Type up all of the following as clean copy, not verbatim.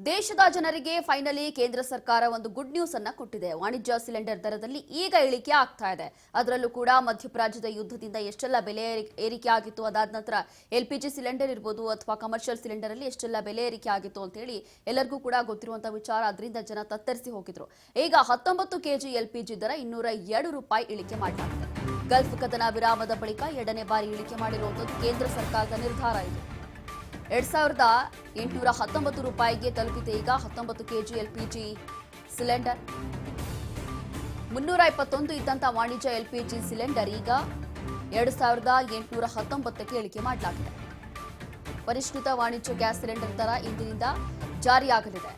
ದೇಶದ ಜನರಿಗೆ ಫೈನಲಿ ಕೇಂದ್ರ ಸರ್ಕಾರ ಒಂದು ಗುಡ್ ನ್ಯೂಸ್ ಅನ್ನ ಕೊಟ್ಟಿದೆ. ವಾಣಿಜ್ಯ ಸಿಲಿಂಡರ್ ದರದಲ್ಲಿ ಈಗ ಇಳಿಕೆ ಆಗ್ತಾ ಇದೆ. ಅದರಲ್ಲೂ ಕೂಡ ಮಧ್ಯಪ್ರಾಚ್ಯದ ಯುದ್ಧದಿಂದ ಎಷ್ಟೆಲ್ಲ ಬೆಲೆ ಏರಿಕೆ ಆಗಿತ್ತು, ಅದಾದ ನಂತರ ಎಲ್ಪಿಜಿ ಸಿಲಿಂಡರ್ ಇರಬಹುದು ಅಥವಾ ಕಮರ್ಷಿಯಲ್ ಸಿಲಿಂಡರ್ ಅಲ್ಲಿ ಎಷ್ಟೆಲ್ಲ ಬೆಲೆ ಏರಿಕೆ ಆಗಿತ್ತು ಅಂತ ಹೇಳಿ ಎಲ್ಲರಿಗೂ ಕೂಡ ಗೊತ್ತಿರುವಂತಹ ವಿಚಾರ. ಅದರಿಂದ ಜನ ತತ್ತರಿಸಿ ಹೋಗಿದ್ರು. ಈಗ 19 ಕೆಜಿ ಎಲ್ಪಿಜಿ ದರ 202 ರೂಪಾಯಿ ಇಳಿಕೆ ಮಾಡಲಾಗಿದೆ. ಗಲ್ಫ್ ಕದನ ವಿರಾಮದ ಬಳಿಕ ಎರಡನೇ ಬಾರಿ ಇಳಿಕೆ ಮಾಡಿರುವಂತದ್ದು ಕೇಂದ್ರ ಸರ್ಕಾರದ ನಿರ್ಧಾರ ಇದು. 2819 ರೂಪಾಯಿಗೆ ತಲುಪಿದೆ ಈಗ 19 ಕೆಜಿ ಎಲ್ಪಿಜಿ ಸಿಲಿಂಡರ್. 321 ಇದ್ದಂತ ವಾಣಿಜ್ಯ ಎಲ್ಪಿಜಿ ಸಿಲಿಂಡರ್ ಈಗ 2819ಕ್ಕೆ ಇಳಿಕೆ ಮಾಡಲಾಗಿದೆ. ಪರಿಷ್ಕೃತ ವಾಣಿಜ್ಯ ಗ್ಯಾಸ್ ಸಿಲಿಂಡರ್ ದರ ಇಂದಿನಿಂದ ಜಾರಿಯಾಗಲಿದೆ.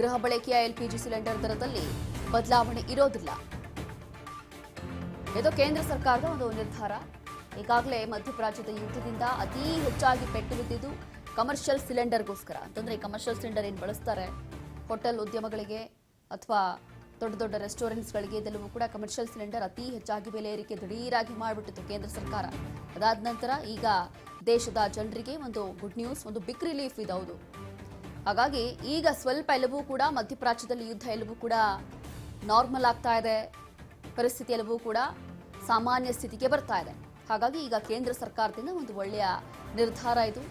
ಗೃಹ ಬಳಕೆಯ ಎಲ್ಪಿಜಿ ಸಿಲಿಂಡರ್ ದರದಲ್ಲಿ ಬದಲಾವಣೆ ಇರೋದಿಲ್ಲ. ಇದು ಕೇಂದ್ರ ಸರ್ಕಾರದ ಒಂದು ನಿರ್ಧಾರ. ಈಗಾಗಲೇ ಮಧ್ಯಪ್ರಾಚ್ಯದ ಯುದ್ಧದಿಂದ ಅತಿ ಹೆಚ್ಚಾಗಿ ಪೆಟ್ಟು ಬಿದ್ದಿದ್ದು ಕಮರ್ಷಿಯಲ್ ಸಿಲಿಂಡರ್ಗೋಸ್ಕರ. ಅಂತಂದ್ರೆ ಈ ಕಮರ್ಷಿಯಲ್ ಸಿಲಿಂಡರ್ ಏನು ಬಳಸ್ತಾರೆ ಹೋಟೆಲ್ ಉದ್ಯಮಗಳಿಗೆ ಅಥವಾ ದೊಡ್ಡ ದೊಡ್ಡ ರೆಸ್ಟೋರೆಂಟ್ಸ್ಗಳಿಗೆ, ಇದೆಲ್ಲವೂ ಕೂಡ ಕಮರ್ಷಿಯಲ್ ಸಿಲಿಂಡರ್ ಅತಿ ಹೆಚ್ಚಾಗಿ ಬೆಲೆ ಏರಿಕೆ ದಿಢೀರಾಗಿ ಮಾಡಿಬಿಟ್ಟಿತ್ತು ಕೇಂದ್ರ ಸರ್ಕಾರ. ಅದಾದ ನಂತರ ಈಗ ದೇಶದ ಜನರಿಗೆ ಒಂದು ಗುಡ್ ನ್ಯೂಸ್, ಒಂದು ಬಿಗ್ ರಿಲೀಫ್ ಇದೆ. ಹೌದು, ಹಾಗಾಗಿ ಈಗ ಸ್ವಲ್ಪ ಎಲ್ಲವೂ ಕೂಡ ಮಧ್ಯಪ್ರಾಚ್ಯದಲ್ಲಿ ಯುದ್ಧ ಎಲ್ಲವೂ ಕೂಡ ನಾರ್ಮಲ್ ಆಗ್ತಾ ಇದೆ. ಪರಿಸ್ಥಿತಿ ಎಲ್ಲವೂ ಕೂಡ ಸಾಮಾನ್ಯ ಸ್ಥಿತಿಗೆ ಬರ್ತಾ ಇದೆ. ಹಾಗಾಗಿ ಈಗ ಕೇಂದ್ರ ಸರ್ಕಾರದಿಂದ ಒಂದು ಒಳ್ಳೆಯ ನಿರ್ಧಾರ ಇದು.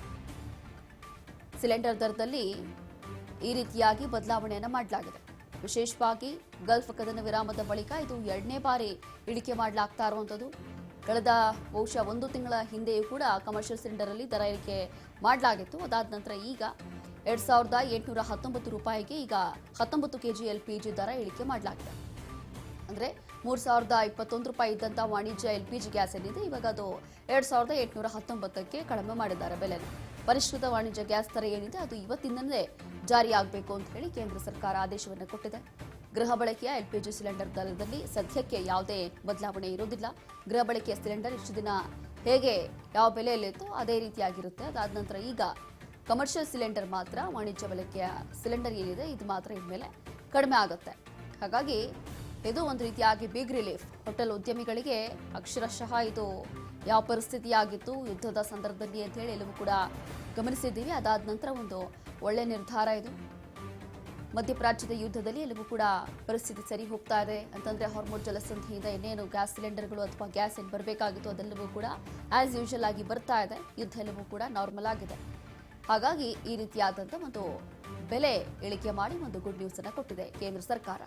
ಸಿಲಿಂಡರ್ ದರದಲ್ಲಿ ಈ ರೀತಿಯಾಗಿ ಬದಲಾವಣೆಯನ್ನು ಮಾಡಲಾಗಿದೆ. ವಿಶೇಷವಾಗಿ ಗಲ್ಫ್ ಕದನ ವಿರಾಮದ ಬಳಿಕ ಇದು ಎರಡನೇ ಬಾರಿ ಇಳಿಕೆ ಮಾಡಲಾಗ್ತಾ ಇರುವಂಥದ್ದು. ಕಳೆದ ಬಹುಶಃ 1 ತಿಂಗಳ ಹಿಂದೆಯೂ ಕೂಡ ಕಮರ್ಷಿಯಲ್ ಸಿಲಿಂಡರ್ ಅಲ್ಲಿ ದರ ಇಳಿಕೆ ಮಾಡಲಾಗಿತ್ತು. ಅದಾದ ನಂತರ ಈಗ 2819 ರೂಪಾಯಿಗೆ ಈಗ 19 ಕೆಜಿ ಎಲ್ಪಿಜಿ ದರ ಇಳಿಕೆ ಮಾಡಲಾಗಿದೆ. ಅಂದರೆ 3021 ರೂಪಾಯಿ ಇದ್ದಂಥ ವಾಣಿಜ್ಯ ಎಲ್ಪಿಜಿ ಗ್ಯಾಸ್ ಏನಿದೆ ಇವಾಗ ಅದು 2819ಕ್ಕೆ ಕಡಿಮೆ ಮಾಡಿದ್ದಾರೆ ಬೆಲೆನ. ಪರಿಷ್ಕೃತ ವಾಣಿಜ್ಯ ಗ್ಯಾಸ್ ದರ ಏನಿದೆ ಅದು ಇವತ್ತಿನಿಂದಲೇ ಜಾರಿಯಾಗಬೇಕು ಅಂತ ಹೇಳಿ ಕೇಂದ್ರ ಸರ್ಕಾರ ಆದೇಶವನ್ನು ಕೊಟ್ಟಿದೆ. ಗೃಹ ಬಳಕೆಯ ಎಲ್ಪಿಜಿ ಸಿಲಿಂಡರ್ ದರದಲ್ಲಿ ಸದ್ಯಕ್ಕೆ ಯಾವುದೇ ಬದಲಾವಣೆ ಇರೋದಿಲ್ಲ. ಗೃಹ ಬಳಕೆಯ ಸಿಲಿಂಡರ್ ಇಷ್ಟು ದಿನ ಹೇಗೆ ಯಾವ ಬೆಲೆಯಲ್ಲಿತ್ತು ಅದೇ ರೀತಿಯಾಗಿರುತ್ತೆ. ಅದಾದ ನಂತರ ಈಗ ಕಮರ್ಷಿಯಲ್ ಸಿಲಿಂಡರ್ ಮಾತ್ರ, ವಾಣಿಜ್ಯ ಬಳಕೆಯ ಸಿಲಿಂಡರ್ ಏನಿದೆ ಇದು ಮಾತ್ರ ಇನ್ಮೇಲೆ ಕಡಿಮೆ ಆಗುತ್ತೆ. ಹಾಗಾಗಿ ಇದು ಒಂದು ರೀತಿಯಾಗಿ ಬಿಗ್ ರಿಲೀಫ್. ಹೋಟೆಲ್ ಉದ್ಯಮಿಗಳಿಗೆ ಅಕ್ಷರಶಃ ಇದು ಯಾವ ಪರಿಸ್ಥಿತಿಯಾಗಿತ್ತು ಯುದ್ಧದ ಸಂದರ್ಭದಲ್ಲಿ ಅಂತ ಹೇಳಿ ಎಲ್ಲವೂ ಕೂಡ ಗಮನಿಸಿದ್ದೀವಿ. ಅದಾದ ನಂತರ ಒಂದು ಒಳ್ಳೆ ನಿರ್ಧಾರ ಇದು. ಮಧ್ಯಪ್ರಾಚ್ಯದ ಯುದ್ಧದಲ್ಲಿ ಎಲ್ಲವೂ ಕೂಡ ಪರಿಸ್ಥಿತಿ ಸರಿ ಹೋಗ್ತಾ ಇದೆ. ಅಂತಂದ್ರೆ ಹಾರ್ಮೋನ್ ಜಲಸಂಧಿಯಿಂದ ಇನ್ನೇನು ಗ್ಯಾಸ್ ಸಿಲಿಂಡರ್ಗಳು ಅಥವಾ ಗ್ಯಾಸ್ ಏನು ಬರಬೇಕಾಗಿತ್ತು ಅದೆಲ್ಲವೂ ಕೂಡ ಆಸ್ ಯೂಶುವಲ್ ಆಗಿ ಬರ್ತಾ ಇದೆ. ಯುದ್ಧ ಎಲ್ಲವೂ ಕೂಡ ನಾರ್ಮಲ್ ಆಗಿದೆ. ಹಾಗಾಗಿ ಈ ರೀತಿಯಾದಂಥ ಒಂದು ಬೆಲೆ ಇಳಿಕೆ ಮಾಡಿ ಒಂದು ಗುಡ್ ನ್ಯೂಸ್ ಅನ್ನು ಕೊಟ್ಟಿದೆ ಕೇಂದ್ರ ಸರ್ಕಾರ.